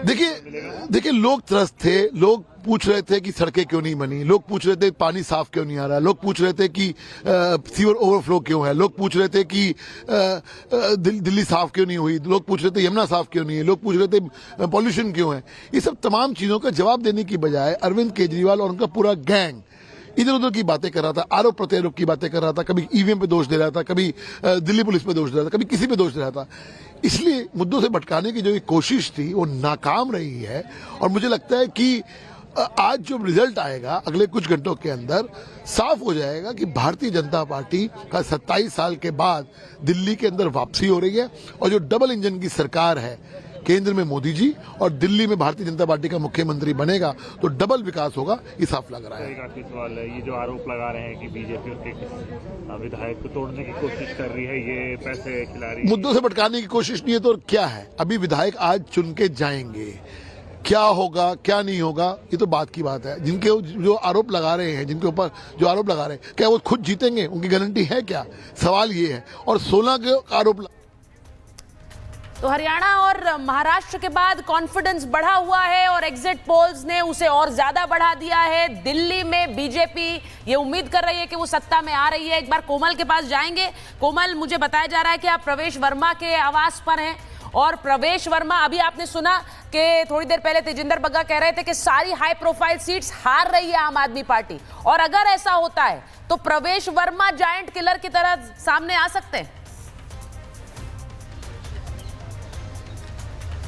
देखिए लोग त्रस्त थे, लोग पूछ रहे थे कि सड़कें क्यों नहीं बनी, लोग पूछ रहे थे पानी साफ क्यों नहीं आ रहा, लोग पूछ रहे थे कि सीवर ओवरफ्लो क्यों है, लोग पूछ रहे थे कि दिल्ली साफ क्यों नहीं हुई, लोग पूछ रहे थे यमुना साफ क्यों नहीं है, लोग पूछ रहे थे पॉल्यूशन क्यों है। ये सब तमाम चीजों का जवाब देने की बजाय अरविंद केजरीवाल और उनका पूरा गैंग इधर उधर की बातें कर रहा था, आरोप प्रत्यारोप की बातें कर रहा था, कभी ईवीएम पे दोष दे रहा था, कभी दिल्ली पुलिस पे दोष दे रहा था, कभी किसी पे दोष दे रहा था। इसलिए मुद्दों से भटकाने की जो ये कोशिश थी वो नाकाम रही है। और मुझे लगता है कि आज जो रिजल्ट आएगा अगले कुछ घंटों के अंदर साफ हो जाएगा कि भारतीय जनता पार्टी का 27 साल के बाद दिल्ली के अंदर वापसी हो रही है और जो डबल इंजन की सरकार है, केंद्र में मोदी जी और दिल्ली में भारतीय जनता पार्टी का मुख्यमंत्री बनेगा तो डबल विकास होगा, ये साफ लग रहा है। एक आखिरी सवाल है, ये जो आरोप लगा रहे हैं कि बीजेपी उनके विधायक को तोड़ने की कोशिश कर रही है, ये पैसे खिला रही है, मुद्दों से भटकाने की कोशिश नहीं है तो क्या है। अभी विधायक आज चुन के जाएंगे, क्या होगा क्या नहीं होगा ये तो बात की बात है। जिनके जो आरोप लगा रहे हैं, जिनके ऊपर जो आरोप लगा रहे हैं, क्या वो खुद जीतेंगे, उनकी गारंटी है क्या, सवाल ये है। और 16 के आरोप। तो हरियाणा और महाराष्ट्र के बाद कॉन्फिडेंस बढ़ा हुआ है और एग्जिट पोल्स ने उसे और ज्यादा बढ़ा दिया है। दिल्ली में बीजेपी ये उम्मीद कर रही है कि वो सत्ता में आ रही है। एक बार कोमल के पास जाएंगे। कोमल, मुझे बताया जा रहा है कि आप प्रवेश वर्मा के आवास पर हैं और प्रवेश वर्मा, अभी आपने सुना कि थोड़ी देर पहले तेजिंदर बग्गा कह रहे थे कि सारी हाई प्रोफाइल सीट्स हार रही है आम आदमी पार्टी, और अगर ऐसा होता है तो प्रवेश वर्मा जायंट किलर की तरह सामने आ सकते हैं।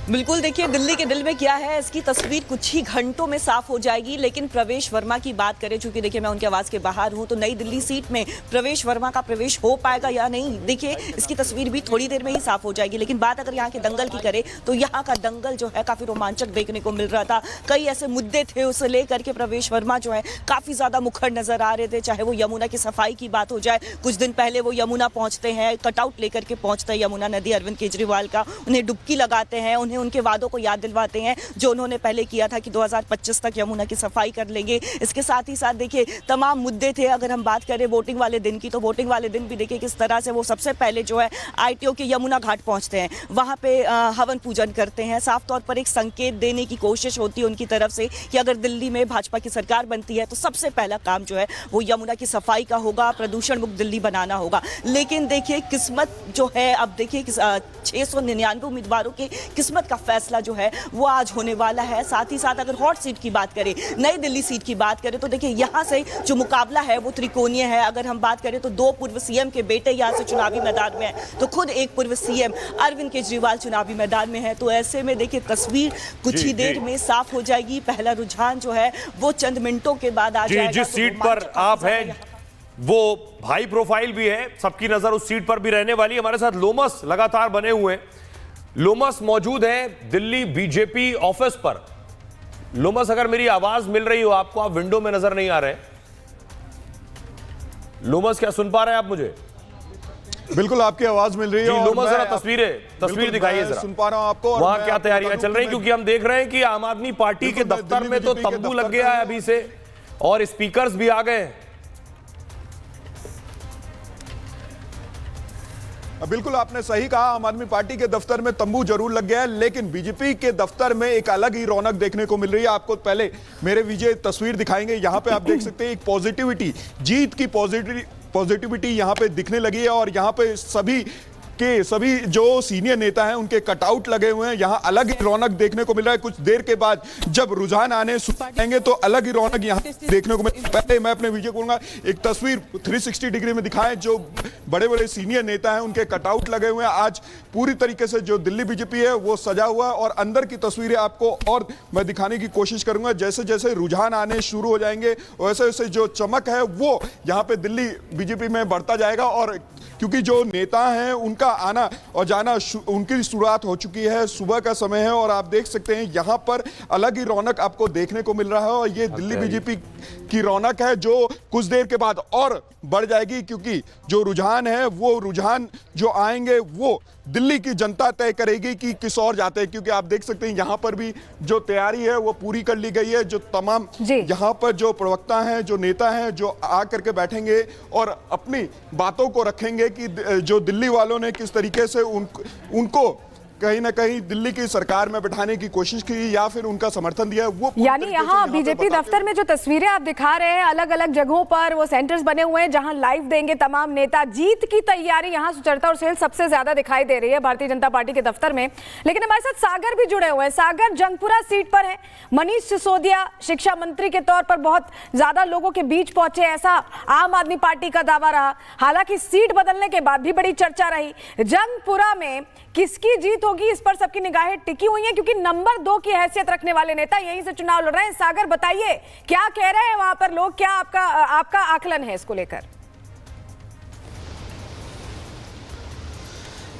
बिल्कुल, देखिए दिल्ली के दिल में क्या है इसकी तस्वीर कुछ ही घंटों में साफ हो जाएगी। लेकिन प्रवेश वर्मा की बात करें, चूंकि देखिए मैं उनके आवाज के बाहर हूं, तो नई दिल्ली सीट में प्रवेश वर्मा का प्रवेश हो पाएगा या नहीं, देखिए इसकी तस्वीर भी थोड़ी देर में ही साफ हो जाएगी। लेकिन बात अगर यहाँ के दंगल की करें तो यहाँ का दंगल जो है काफी रोमांचक देखने को मिल रहा था। कई ऐसे मुद्दे थे उसे लेकर के प्रवेश वर्मा जो है काफी ज्यादा मुखर नजर आ रहे थे। चाहे वो यमुना की सफाई की बात हो जाए, कुछ दिन पहले वो यमुना पहुंचते हैं, कटआउट लेकर के पहुंचते हैं यमुना नदी अरविंद केजरीवाल का, उन्हें डुबकी लगाते हैं, उन्हें उनके वादों को दिलवाते हैं जो उन्होंने पहले किया था कि 2025 तक यमुना की सफाई कर लेंगे। इसके साथ ही साथ देखिए तमाम मुद्दे थे। अगर हम बात करें वोटिंग वाले दिन की, तो वोटिंग वाले दिन भी देखिए किस तरह से वो सबसे पहले जो है आईटीओ के यमुना घाट पहुंचते हैं, वहां पे हवन पूजन करते हैं। साफ तौर पर एक संकेत देने की कोशिश होती है उनकी तरफ से कि अगर दिल्ली में भाजपा की सरकार बनती है तो सबसे पहला काम जो है वो यमुना की सफाई का होगा, प्रदूषण मुक्त दिल्ली बनाना होगा। लेकिन देखिए किस्मत जो है, अब देखिए 699 उम्मीदवारों के किस्मत का फैसला जो है वो आज होने वाला है। साथ ही साथ अगर हॉट सीट की बात करें, नई दिल्ली सीट की बात करें, तो देखिए यहां से जो मुकाबला है वो त्रिकोणीय है। अगर हम बात करें तो 2 पूर्व सीएम के बेटे यहां से चुनावी मैदान में हैं, तो खुद एक पूर्व सीएम अरविंद केजरीवाल चुनावी मैदान में है। तो ऐसे में देखिए तस्वीर कुछ ही देर में साफ हो जाएगी। पहला रुझान जो है वो चंद मिनटों के बाद आ जाएगा। जिस सीट पर आप हैं वो हाई प्रोफाइल भी है, सबकी नजर उस सीट पर भी रहने वाली है। हमारे साथ लोमस लगातार बने हुए हैं। लोमस मौजूद है दिल्ली बीजेपी ऑफिस पर। लोमस, अगर मेरी आवाज मिल रही हो आपको, आप विंडो में नजर नहीं आ रहे। लोमस, क्या सुन पा रहे हैं आप मुझे? बिल्कुल आपकी आवाज मिल रही है। लोमस, जरा तस्वीर दिखाइए जरा। सुन पा रहा हूं आपको। वहां क्या तैयारियां चल रही हैं? क्योंकि हम देख रहे हैं कि आम आदमी पार्टी के दफ्तर में तो तंबू लग गया है अभी से, और स्पीकर्स भी आ गए हैं। बिल्कुल आपने सही कहा, आम आदमी पार्टी के दफ्तर में तंबू जरूर लग गया है, लेकिन बीजेपी के दफ्तर में एक अलग ही रौनक देखने को मिल रही है। आपको पहले मेरे विजय तस्वीर दिखाएंगे। यहां पे आप देख सकते हैं एक पॉजिटिविटी, जीत की पॉजिटिविटी यहां पे दिखने लगी है। और यहां पे सभी जो सीनियर नेता हैं उनके कटआउट लगे हुए हैं। यहां अलग ही रौनक देखने को मिल रहा है। कुछ देर के बाद जब रुझान आने आएंगे तो अलग ही रौनक यहां देखने को मिल। पहले मैं अपने विजय कहूंगा एक तस्वीर 360 डिग्री में दिखाएं। जो बड़े बड़े सीनियर नेता हैं उनके कटआउट लगे हुए हैं। आज पूरी तरीके से जो दिल्ली बीजेपी है वो सजा हुआ है। और अंदर की तस्वीरें आपको और मैं दिखाने की कोशिश करूंगा। जैसे जैसे रुझान आने शुरू हो जाएंगे वैसे वैसे जो चमक है वो यहां पे दिल्ली बीजेपी में बढ़ता जाएगा। और क्योंकि जो नेता हैं उनका आना और जाना उनकी शुरुआत हो चुकी है, सुबह का समय है। और आप देख सकते हैं यहां पर अलग ही रौनक आपको देखने को मिल रहा है। और ये दिल्ली बीजेपी की रौनक है जो कुछ देर के बाद और बढ़ जाएगी, क्योंकि जो रुझान है वो रुझान जो आएंगे वो दिल्ली की जनता तय करेगी कि किस ओर जाते हैं। क्योंकि आप देख सकते हैं यहां पर भी जो तैयारी है वो पूरी कर ली गई है। जो तमाम यहां पर जो प्रवक्ता हैं, जो नेता हैं, जो आकर के बैठेंगे और अपनी बातों को रखेंगे कि जो दिल्ली वालों ने किस तरीके से उनको कहीं ना कहीं दिल्ली की सरकार में बिठाने की कोशिश की या फिर उनका समर्थन दिया है, वो यानी यहाँ बीजेपी दफ्तर में जो तस्वीरें आप दिखा रहे हैं, अलग अलग जगहों पर वो सेंटर्स बने हुए हैं जहां लाइव देंगे तमाम नेता। जीत की तैयारी यहाँ सुचरता और सेल सबसे ज्यादा दिखाई दे रही है भारतीय जनता पार्टी के दफ्तर में। लेकिन हमारे साथ सागर भी जुड़े हुए हैं। सागर जंगपुरा सीट पर है। मनीष सिसोदिया शिक्षा मंत्री के तौर पर बहुत ज्यादा लोगों के बीच पहुंचे, ऐसा आम आदमी पार्टी का दावा रहा। हालांकि सीट बदलने के बाद भी बड़ी चर्चा रही। जंगपुरा में किसकी जीत होगी, इस पर सबकी निगाहें टिकी हुई हैं, क्योंकि नंबर 2 की हैसियत रखने वाले नेता यहीं से चुनाव लड़ रहे हैं। सागर बताइए क्या कह रहे हैं वहां पर लोग, क्या आपका आकलन है इसको लेकर?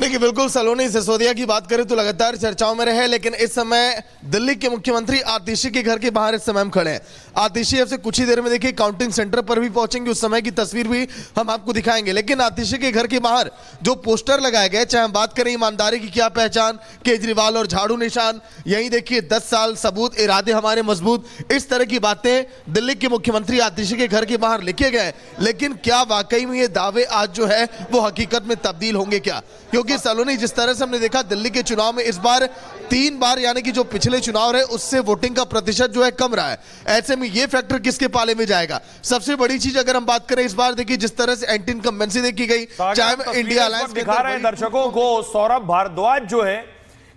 देखिए, बिल्कुल सलोनी सिसोदिया की बात करें तो लगातार चर्चाओं में रहे, लेकिन इस समय दिल्ली के मुख्यमंत्री आतिशी के घर के बाहर इस समय हम खड़े हैं। आतिशी अब से कुछ ही देर में देखिए काउंटिंग सेंटर पर भी पहुंचेंगे, उस समय की तस्वीर भी हम आपको दिखाएंगे। लेकिन आतिशी के घर के बाहर जो पोस्टर लगाए गए, चाहे हम बात करें ईमानदारी की क्या पहचान, केजरीवाल और झाड़ू निशान, यही देखिए 10 साल सबूत, इरादे हमारे मजबूत, इस तरह की बातें दिल्ली के मुख्यमंत्री आतिशी के घर के बाहर लिखे गए। लेकिन क्या वाकई में ये दावे आज जो है वो हकीकत में तब्दील होंगे क्या? क्योंकि सलोनी जिस तरह से हमने देखा दिल्ली के चुनाव में इस बार 3 बार, यानी कि जो पिछले चुनाव रहे उससे वोटिंग का प्रतिशत जो है कम रहा है। ऐसे में ये फैक्टर किसके पाले में जाएगा? सबसे बड़ी चीज अगर हम बात करें इस बार, देखिए जिस तरह से एंटी इनकम्बेंसी देखी गई, चाहे इंडिया अलायंस दिखा रहे हैं दर्शकों को, सौरभ भारद्वाज जो है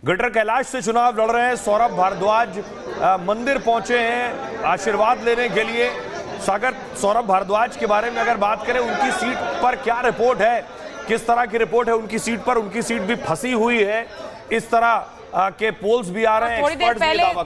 गटर कैलाश से चुनाव लड़ रहे हैं। सौरभ भारद्वाज मंदिर पहुंचे हैं आशीर्वाद लेने के लिए। सागर, सौरभ भारद्वाज के बारे में अगर बात करें, उनकी सीट पर क्या रिपोर्ट है, किस तरह की रिपोर्ट है उनकी सीट पर? उनकी सीट भी फंसी हुई है, इस तरह के पोल्स भी आ रहे हैं।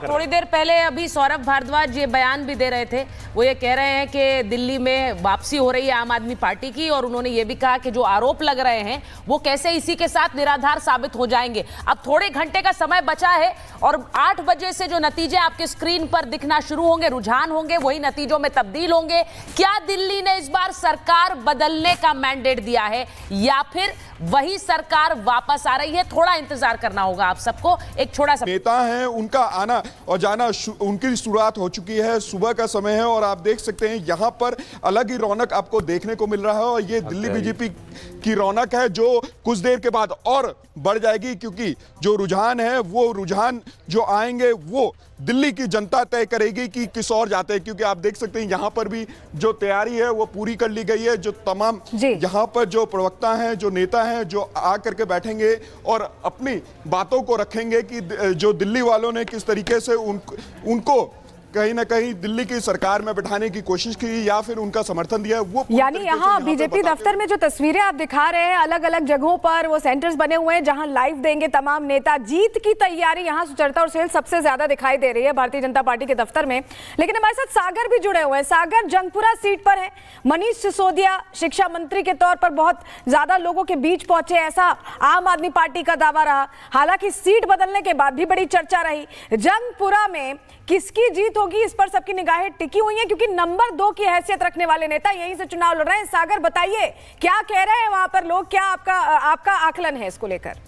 थोड़ी देर पहले अभी सौरभ भारद्वाज ये बयान भी दे रहे थे। वो ये कह रहे हैं कि दिल्ली में वापसी हो रही है आम आदमी पार्टी की, और उन्होंने ये भी कहा कि जो आरोप लग रहे हैं वो कैसे इसी के साथ निराधार साबित हो जाएंगे। अब थोड़े घंटे का समय बचा है और 8 बजे से जो नतीजे आपके स्क्रीन पर दिखना शुरू होंगे, रुझान होंगे, वही नतीजों में तब्दील होंगे। क्या दिल्ली ने इस बार सरकार बदलने का मैंडेट दिया है या फिर वही सरकार वापस आ रही है? थोड़ा इंतजार करना होगा आप सबको। एक छोटा सा नेता हैं, उनका आना और जाना उनकी शुरुआत हो चुकी है। सुबह का समय है और आप देख सकते हैं यहाँ पर अलग ही रौनक आपको देखने को मिल रहा है। और ये दिल्ली बीजेपी की रौनक है जो कुछ देर के बाद और बढ़ जाएगी, क्योंकि जो रुझान है वो रुझान जो आएंगे वो दिल्ली की जनता तय करेगी कि किस और जाते हैं। क्योंकि आप देख सकते हैं यहाँ पर भी जो तैयारी है वो पूरी कर ली गई है। जो तमाम यहाँ पर जो प्रवक्ता हैं, जो नेता हैं, जो आ करके बैठेंगे और अपनी बातों को रखेंगे कि जो दिल्ली वालों ने किस तरीके से उनको कहीं ना कहीं दिल्ली की सरकार में बिठाने की कोशिश की या फिर उनका समर्थन दिया है, वो यानी यहाँ बीजेपी दफ्तर में जो तस्वीरें आप दिखा रहे हैं, अलग अलग जगहों पर वो सेंटर्स बने हुए हैं जहां लाइव देंगे तमाम नेता। जीत की तैयारी यहाँ सुचरता और सेल सबसे ज्यादा दिखाई दे रही है भारतीय जनता पार्टी के दफ्तर में। लेकिन हमारे साथ सागर भी जुड़े हुए हैं। सागर जंगपुरा सीट पर है। मनीष सिसोदिया शिक्षा मंत्री के तौर पर बहुत ज्यादा लोगों के बीच पहुंचे, ऐसा आम आदमी पार्टी का दावा रहा। हालांकि सीट बदलने के बाद भी बड़ी चर्चा रही। जंगपुरा में किसकी जीत होगी, इस पर सबकी निगाहें टिकी हुई हैं, क्योंकि नंबर 2 की हैसियत रखने वाले नेता यहीं से चुनाव लड़ रहे हैं। सागर बताइए क्या कह रहे हैं वहां पर लोग, क्या आपका आकलन है इसको लेकर?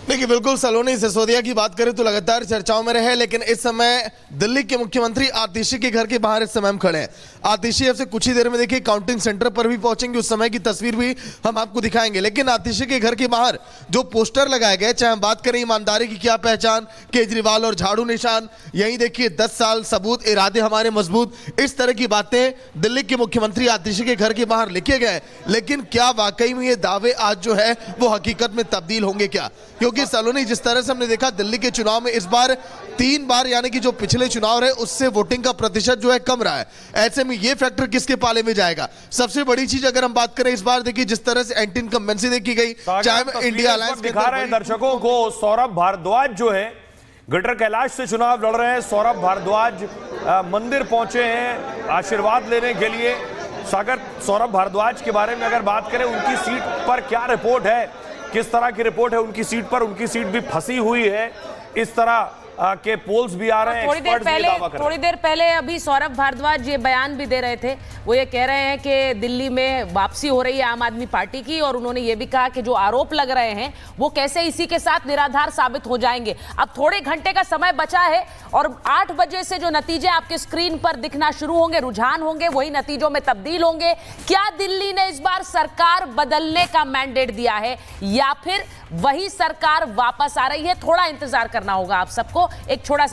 देखिए, बिल्कुल सलोनी सिसोदिया की बात करें तो लगातार चर्चाओं में रहे, लेकिन इस समय दिल्ली के मुख्यमंत्री आतिशी के घर के बाहर इस समय हम खड़े हैं। आतिशी अब से कुछ ही देर में देखिए काउंटिंग सेंटर पर भी पहुंचेंगे, उस समय की तस्वीर भी हम आपको दिखाएंगे। लेकिन आतिशी के घर के बाहर जो पोस्टर लगाए गए, चाहे हम बात करें ईमानदारी की क्या पहचान, केजरीवाल और झाड़ू निशान, यही देखिए 10 साल सबूत, इरादे हमारे मजबूत, इस तरह की बातें दिल्ली के मुख्यमंत्री आतिशी के घर के बाहर लिखे गए। लेकिन क्या वाकई में ये दावे आज जो है वो हकीकत में तब्दील होंगे क्या? क्योंकि सलोनी जिस तरह से हमने देखा दिल्ली के चुनाव में इस बार 3 बार, यानी कि जो पिछले चुनाव रहे उससे वोटिंग का प्रतिशत जो है कम रहा है। ऐसे में ये फैक्टर किसके पाले में जाएगा? सबसे बड़ी चीज अगर हम बात करें इस बार, देखिए जिस तरह से एंटी इनकम्बेंसी देखी गई, चाहे इंडिया अलायंस दिखा रहे हैं दर्शकों को, सौरभ भारद्वाज जो है गटर कैलाश से चुनाव लड़ रहे हैं। सौरभ भारद्वाज मंदिर पहुंचे हैं आशीर्वाद लेने के लिए। सागर, सौरभ भारद्वाज के बारे में अगर बात करें, उनकी सीट पर क्या रिपोर्ट है, किस तरह की रिपोर्ट है उनकी सीट पर? उनकी सीट भी फंसी हुई है, इस तरह के पोल्स भी आ रहे हैं, एक्सपर्ट्स भी दावा कर रहे हैं। थोड़ी देर पहले अभी सौरभ भारद्वाज ये बयान भी दे रहे थे। वो ये कह रहे हैं कि दिल्ली में वापसी हो रही है आम आदमी पार्टी की, और उन्होंने ये भी कहा कि जो आरोप लग रहे हैं वो कैसे इसी के साथ निराधार साबित हो जाएंगे। अब थोड़े घंटे का समय बचा है और 8 बजे से जो नतीजे आपके स्क्रीन पर दिखना शुरू होंगे, रुझान होंगे, वही नतीजों में तब्दील होंगे। क्या दिल्ली ने इस बार सरकार बदलने का मैंडेट दिया है या फिर वही सरकार वापस आ रही है? थोड़ा इंतजार करना होगा आप सबको। एक छोटा सा